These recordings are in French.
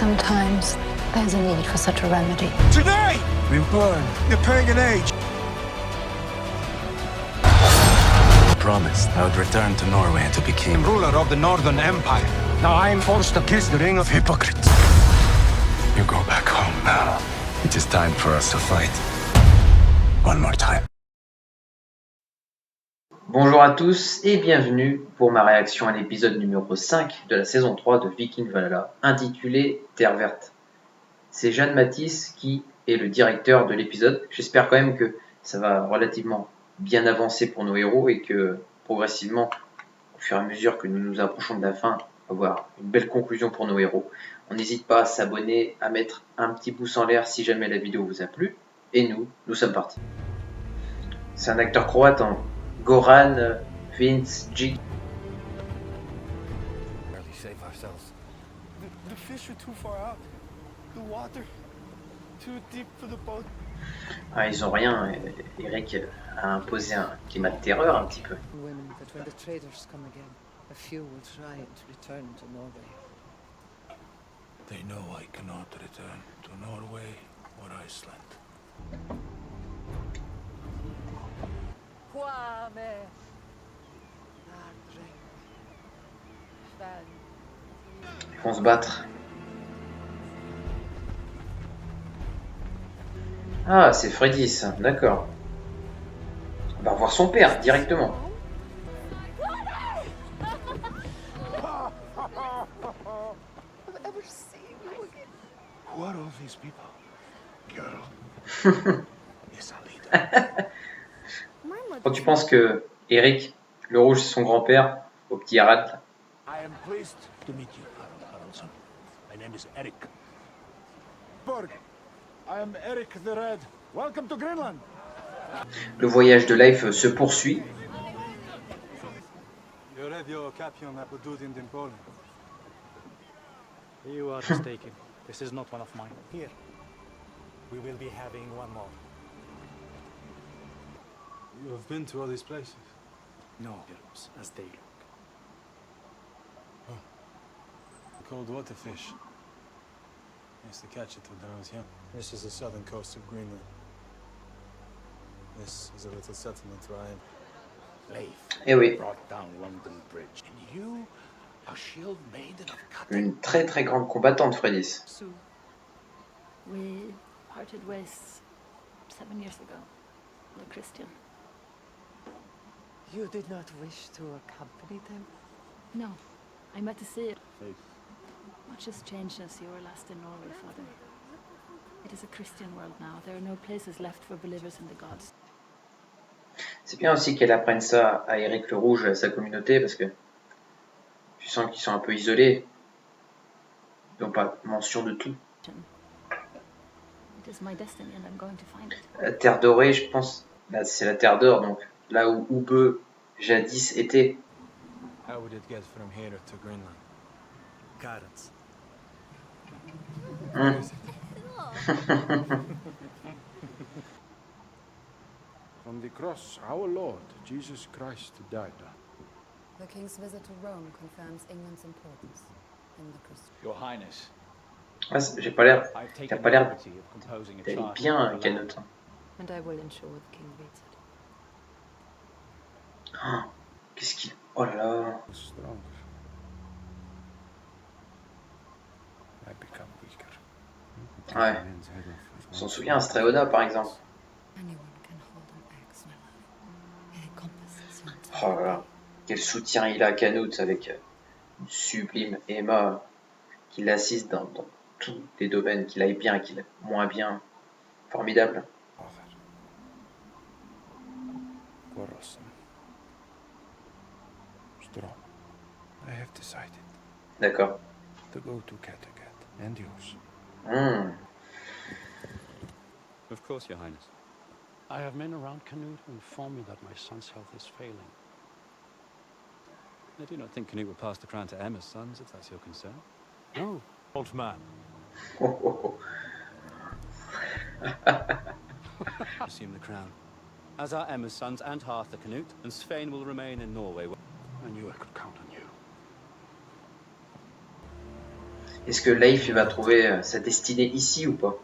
Sometimes there's a need for such a remedy. Today, we burn the pagan age. I promised I would return to Norway and to be king. Ruler of the Northern Empire. Now I am forced to kiss the ring of hypocrites. You go back home now. It is time for us to fight. One more time. Bonjour à tous et bienvenue pour ma réaction à l'épisode numéro 5 de la saison 3 de Viking Valhalla, intitulé Terre Verte. C'est Jeanne Mathis qui est le directeur de l'épisode. J'espère quand même que ça va relativement bien avancer pour nos héros et que progressivement, au fur et à mesure que nous nous approchons de la fin, on va avoir une belle conclusion pour nos héros. On n'hésite pas à s'abonner, à mettre un petit pouce en l'air si jamais la vidéo vous a plu. Et nous sommes partis. C'est un acteur croate en Goran Vinčjić. Save ourselves. The fish are too far out. The water too deep for the boat. Ah, ils ont rien. Eric a imposé un climat de terreur un petit peu. Women that when the traders come again, a few will try to return to Norway. They know I cannot return to Norway or Iceland. Ils vont se battre. Ah, c'est Freddy ça, d'accord. On va revoir son père directement. Who are all these people? Girl. Yes, I'll lead. Quand tu penses que Eric, le rouge, c'est son grand-père, au petit Harald. I am pleased to meet you, Harald Haraldsson. My name is Eric. Borg. I am Eric the Red. Welcome to Greenland. Le voyage de Leif se poursuit. You read your caption Apodudin in Poland. You are mistaken. This is not one of mine. Here, we will be having one more. You have been to all these places? No, heroes, as they look. Cold water fish. I used to catch it when I was young. This is the southern coast of Greenland. This is a little settlement where I am. Leif Eh oui, brought down London Bridge. And you, a shield maiden of Cut. une très très grande combattante, Freddy. Sue, we parted ways 7 years ago. The Christian. You did not wish to accompany them? No, I met to see it. Faith. Much has changed since you were last in Norway, Father. It is a Christian world now. There are no places left for believers in the gods. C'est bien aussi qu'elle apprenne ça à Eric le Rouge et à sa communauté parce que tu sens qu'ils sont un peu isolés. Ils n'ont pas mention de tout. It is my destiny and I'm going to find it. La Terre Dorée, je pense, là c'est la Terre d'Or, donc là où Ube jadis était. How would it get from here to Greenland? Carrots. From the cross, our Lord, Jesus Christ died. The king's visit to Rome confirms England's importance in the Christian. Your Highness, Ah, j'ai pas l'air. I've T'as taken pas the l'air liberty of composing a d'aller chart bien, for Canute. land. And I will ensure the king reads it. Oh, qu'est-ce qu'il. Oh là là. Stronger. I become weaker. Ouais. On s'en souvient, Stréoda par exemple. Anyone can hold an axe, my love. It encompasses your entire Oh là là. Quel soutien il a à Canute avec une sublime Emma qui l'assiste dans tous les domaines, qu'il aille bien, qu'il aille moins bien. Formidable. Quarrelsome. Strong. I have decided D'accord. to go to Kattegat and yours. Of course, Your Highness. I have men around Canute who inform me that my son's health is failing. I do not think Canute will pass the crown to Emma's sons, if that's your concern. No, old man. Oh, oh, Assume the crown. As are Emma's sons and Hartha Canute, and Svein will remain in Norway. I knew I could count on you. Est-ce que Leif il va trouver sa destinée ici ou pas?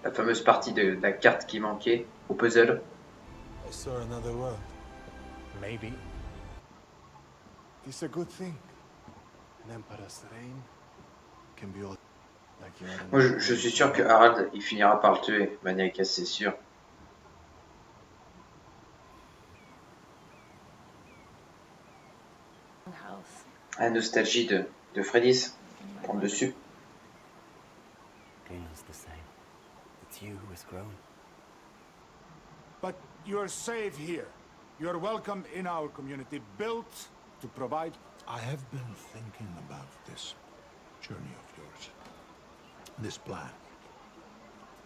La fameuse partie de la carte qui manquait au puzzle. I saw another world. Maybe. It's a good thing. An emperor's reign can be all like you are. Moi je suis sûr que Harald il finira par le tuer, Maniac, c'est sûr. House. La nostalgie de Freddy's prendre dessus. Greenland's the same. It's you who has grown. But you're safe here. You're welcome in our community, built to provide. I have been thinking about this journey of yours. This plan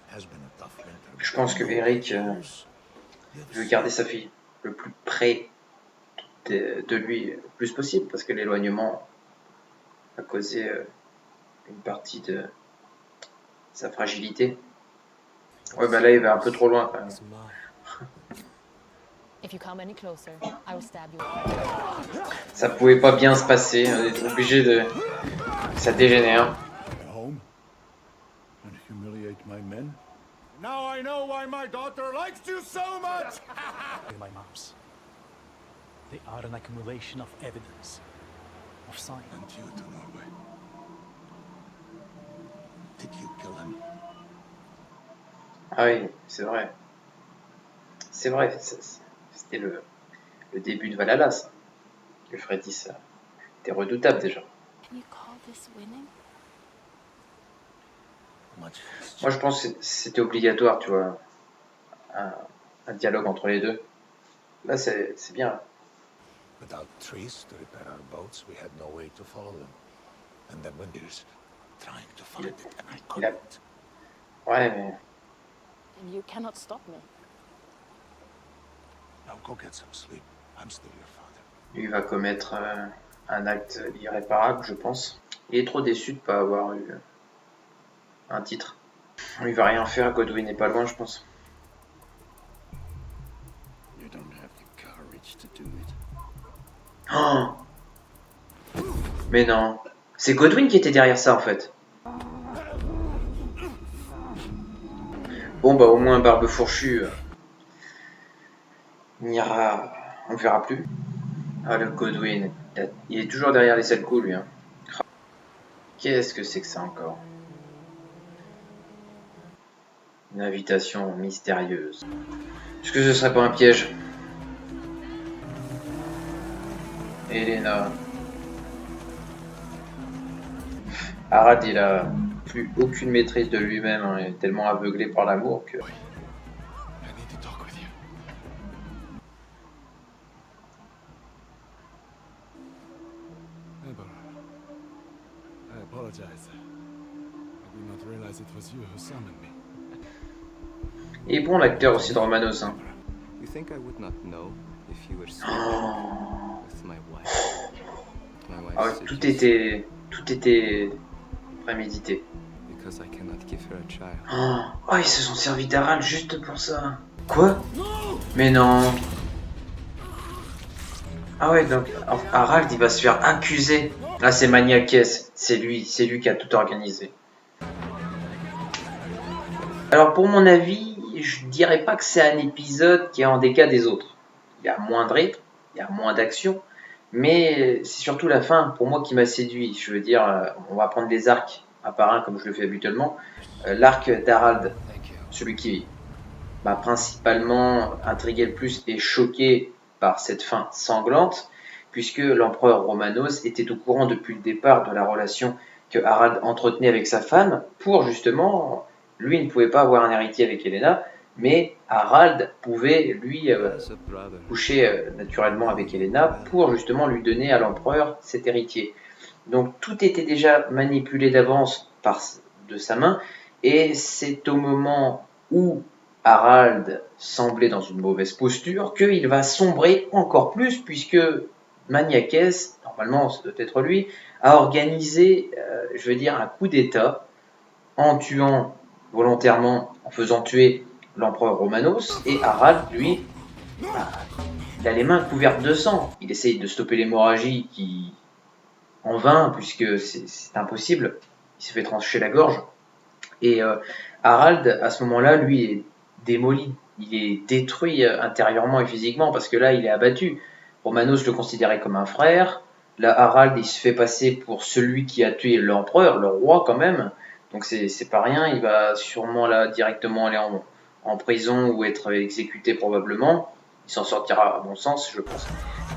has been a tough winter. Je pense que Eric veut garder sa fille le plus près de lui le plus possible, parce que l'éloignement a causé une partie de sa fragilité. Ouais, bah là il va un peu trop loin quand même. If you come any closer, I will stab you. Ça pouvait pas bien se passer, on est obligé de... Ça dégénère. Home and humiliate my men. Now I know why my daughter likes you so much. My maps. They are an accumulation of evidence, of signs. And you to Norway. Did you kill him? Ah oui, c'est vrai. C'est vrai, c'était le début de Valhalla, ça. Que Freddy, ça était redoutable déjà. Can you call this winning? Moi je pense que c'était obligatoire, tu vois. Un dialogue entre les deux. Là c'est bien. Without trees to repair our boats, we had no way to follow them. And then when there's trying to find it, and I couldn't. Ouais, mais... And you cannot stop me. Now go get some sleep. I'm still your father. Lui va commettre un acte irréparable, je pense. Il est trop déçu de ne pas avoir eu un titre. Il va rien faire, Godwyn n'est pas loin, je pense. You don't have the courage to do it. Oh, mais non. C'est Godwyn qui était derrière ça en fait. Bon bah au moins Barbe Fourchue n'ira... On le verra plus. Ah le Godwyn, il est toujours derrière les sales coups lui. Hein. Qu'est-ce que c'est que ça encore? Une invitation mystérieuse. Est-ce que ce serait pas un piège? Elena. Harald, il a plus aucune maîtrise de lui-même, hein. Il est tellement aveuglé par l'amour que... I apologize. I did not realize it was you who summoned me. Il est bon l'acteur aussi de Romanos. Hein. You think I would not know if you were sleeping with my wife? My wife Ah ouais, tout était prémédité. Because I cannot give her a child. Oh, ils se sont servis d'Harald juste pour ça. Quoi? Mais non. Ah ouais, donc Harald il va se faire accuser. Là c'est Maniac, c'est lui qui a tout organisé. Alors pour mon avis, je dirais pas que c'est un épisode qui est en décalé des autres. Il y a moins de rythme, il y a moins d'action, mais c'est surtout la fin pour moi qui m'a séduit. Je veux dire, on va prendre les arcs un par un comme je le fais habituellement. L'arc d'Harald, celui qui m'a principalement intrigué le plus et choqué par cette fin sanglante, puisque l'empereur Romanos était au courant depuis le départ de la relation que Harald entretenait avec sa femme, pour justement, lui ne pouvait pas avoir un héritier avec Helena, mais Harald pouvait lui coucher naturellement avec Helena pour justement lui donner à l'empereur cet héritier. Donc tout était déjà manipulé d'avance de sa main, et c'est au moment où Harald semblait dans une mauvaise posture qu'il va sombrer encore plus, puisque Maniac, normalement ça doit être lui, a organisé, je veux dire, un coup d'état en tuant volontairement, en faisant tuer l'empereur Romanos, et Harald, lui, il a les mains couvertes de sang. Il essaye de stopper l'hémorragie en vain, puisque c'est impossible. Il se fait trancher la gorge. Et Harald, à ce moment-là, lui, est démoli. Il est détruit intérieurement et physiquement, parce que là, il est abattu. Romanos le considérait comme un frère. Là, Harald, il se fait passer pour celui qui a tué l'empereur, le roi quand même. Donc c'est pas rien. Il va sûrement là directement aller en prison ou être exécuté probablement. Il s'en sortira à mon sens, je pense.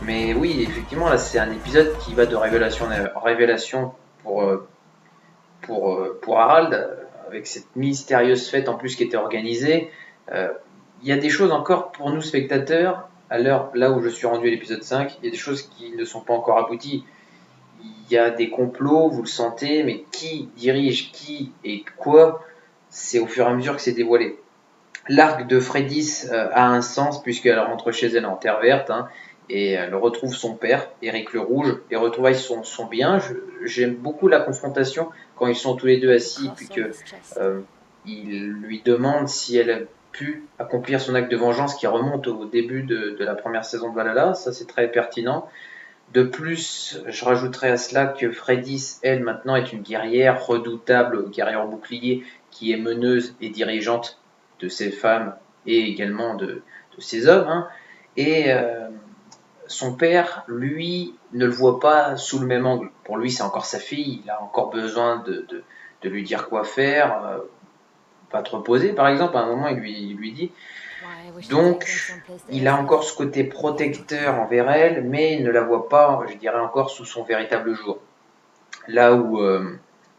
Mais oui, effectivement, là, c'est un épisode qui va de révélation en révélation pour Harald, avec cette mystérieuse fête en plus qui était organisée. Il y a des choses encore pour nous spectateurs, à l'heure là où je suis rendu à l'épisode 5, il y a des choses qui ne sont pas encore abouties. Il y a des complots, vous le sentez, mais qui dirige qui et quoi, c'est au fur et à mesure que c'est dévoilé. L'arc de Freydis a un sens puisqu'elle rentre chez elle en Terre Verte, hein, et elle retrouve son père, Éric le Rouge. Les retrouvailles sont bien. J'aime beaucoup la confrontation quand ils sont tous les deux assis, puis que il lui demande si elle a pu accomplir son acte de vengeance qui remonte au début de la première saison de Valhalla. Ça, c'est très pertinent. De plus, je rajouterai à cela que Freydis, elle, maintenant, est une guerrière redoutable, guerrière bouclier, qui est meneuse et dirigeante de ses femmes et également de ses hommes. Hein. Et son père, lui, ne le voit pas sous le même angle. Pour lui, c'est encore sa fille, il a encore besoin de lui dire quoi faire, pas te reposer, par exemple. À un moment, il lui dit. Donc, il a encore ce côté protecteur envers elle, mais il ne la voit pas, je dirais, encore sous son véritable jour. Là où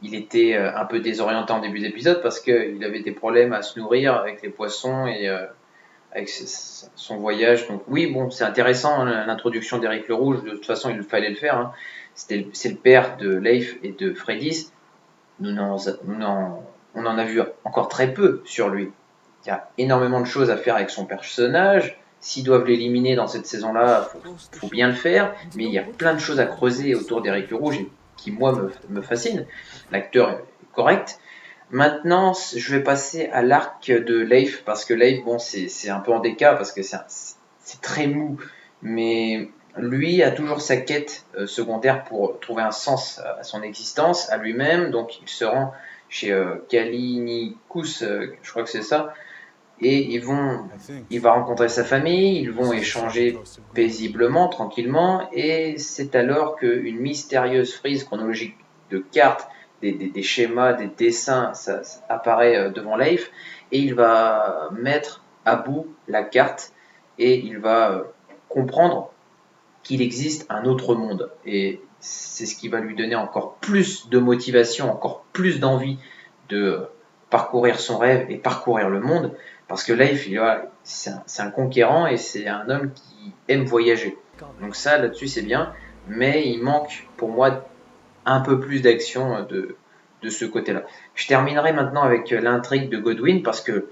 il était un peu désorienté en début d'épisode, parce qu'il avait des problèmes à se nourrir avec les poissons et avec son voyage. Donc oui, bon, c'est intéressant, hein, l'introduction d'Éric le Rouge, de toute façon, il fallait le faire. Hein. C'est le père de Leif et de Freydis. On en a vu encore très peu sur lui. Il y a énormément de choses à faire avec son personnage. S'ils doivent l'éliminer dans cette saison-là, faut bien le faire. Mais il y a plein de choses à creuser autour d'Éric le Rouge qui, moi, me fascinent. L'acteur est correct. Maintenant, je vais passer à l'arc de Leif, parce que Leif, bon, c'est un peu en déca, parce que c'est très mou. Mais lui a toujours sa quête secondaire pour trouver un sens à son existence, à lui-même. Donc, il se rend chez Kalinikus, je crois que c'est ça. Et il va rencontrer sa famille, ils vont échanger paisiblement, tranquillement, et c'est alors qu'une mystérieuse frise chronologique de cartes, des schémas, des dessins, ça apparaît devant Leif, et il va mettre à bout la carte, et il va comprendre qu'il existe un autre monde. Et c'est ce qui va lui donner encore plus de motivation, encore plus d'envie de parcourir son rêve et parcourir le monde. Parce que Leif, c'est un conquérant et c'est un homme qui aime voyager. Donc ça, là-dessus, c'est bien. Mais il manque, pour moi, un peu plus d'action de ce côté-là. Je terminerai maintenant avec l'intrigue de Godwyn, parce que,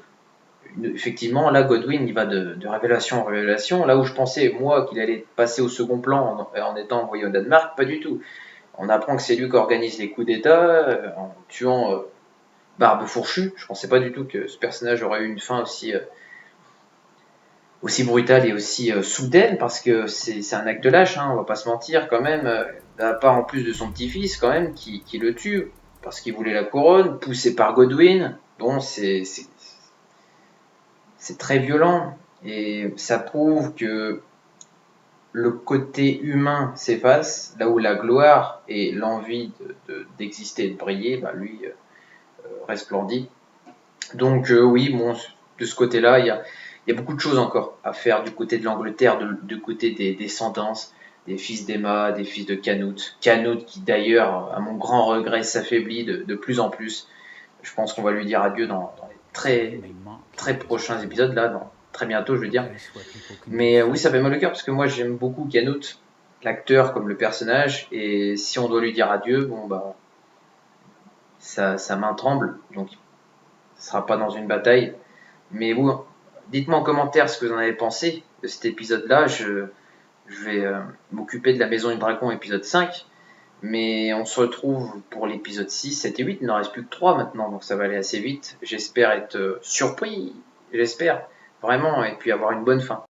effectivement, là, Godwyn, il va de révélation en révélation. Là où je pensais, moi, qu'il allait passer au second plan en étant envoyé au Danemark, pas du tout. On apprend que c'est lui qui organise les coups d'État en tuant... Barbe Fourchue. Je pensais pas du tout que ce personnage aurait eu une fin aussi brutale et aussi soudaine, parce que c'est un acte lâche, hein, on va pas se mentir quand même, à part en plus de son petit-fils quand même qui le tue parce qu'il voulait la couronne, poussé par Godwyn. Bon, c'est très violent et ça prouve que le côté humain s'efface, là où la gloire et l'envie d'exister et de briller, bah lui resplendit. Donc oui, bon, de ce côté-là, il y a beaucoup de choses encore à faire du côté de l'Angleterre, du côté des descendances, des fils d'Emma, des fils de Canute. Canute qui d'ailleurs, à mon grand regret, s'affaiblit de plus en plus. Je pense qu'on va lui dire adieu dans les très prochains épisodes, là, très bientôt je veux dire. Mais oui, ça fait mal au cœur parce que moi j'aime beaucoup Canute, l'acteur comme le personnage, et si on doit lui dire adieu, bon bah sa main tremble, donc ce sera pas dans une bataille. Mais bon, dites-moi en commentaire ce que vous en avez pensé de cet épisode-là. Je vais m'occuper de la Maison du Dragon épisode 5, mais on se retrouve pour l'épisode 6, 7 et 8. Il n'en reste plus que 3 maintenant, donc ça va aller assez vite. J'espère être surpris, j'espère, vraiment, et puis avoir une bonne fin.